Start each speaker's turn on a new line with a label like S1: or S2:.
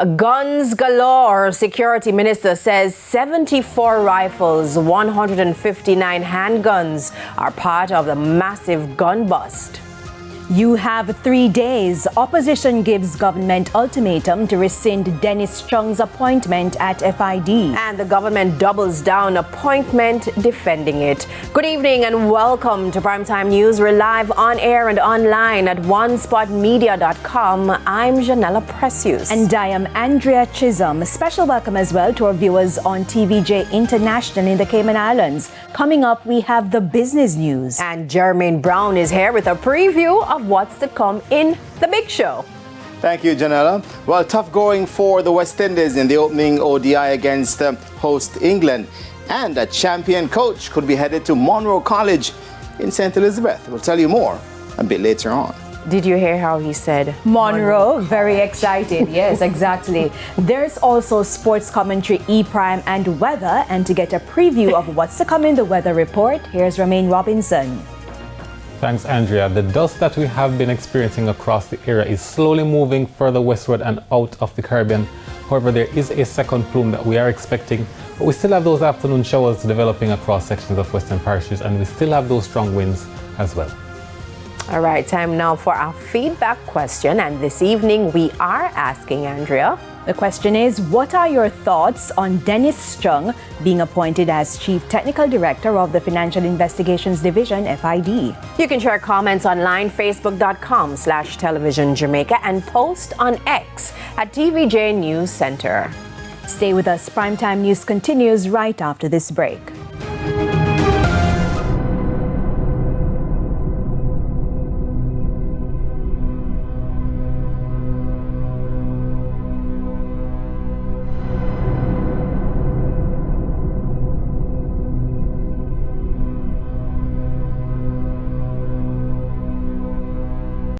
S1: Guns galore. Security Minister says 74 rifles, 159 handguns are part of the massive gun bust.
S2: You have 3 days. Opposition gives government ultimatum to rescind Dennis Chung's appointment at FID.
S1: And the government doubles down appointment, defending it. Good evening and welcome to Primetime News. We're live on air and online at onespotmedia.com. I'm Janella Precious.
S2: And I am Andrea Chisholm. A special welcome as well to our viewers on TVJ International in the Cayman Islands. Coming up, we have the business news.
S1: And Jermaine Brown is here with a preview of what's to come in the big show.
S3: Thank you, Janella. Well, tough going for the West Indies in the opening ODI against host England. And a champion coach could be headed to Monroe College in St. Elizabeth. We'll tell you more a bit later on.
S1: Did you hear how he said
S2: Monroe? Very excited. Yes, exactly. There's also sports commentary, E-Prime, and weather. And to get a preview of what's to come in the weather report, here's Romaine Robinson.
S4: Thanks, Andrea. The dust that we have been experiencing across the area is slowly moving further westward and out of the Caribbean. However, there is a second plume that we are expecting, but we still have those afternoon showers developing across sections of western parishes, and we still have those strong winds as well.
S1: All right, time now for our feedback question. And this evening we are asking Andrea.
S2: The question is, what are your thoughts on Dennis Chung being appointed as Chief Technical Director of the Financial Investigations Division, FID?
S1: You can share comments online, facebook.com/television Jamaica, and post on X at TVJ News Center.
S2: Stay with us. Primetime News continues right after this break.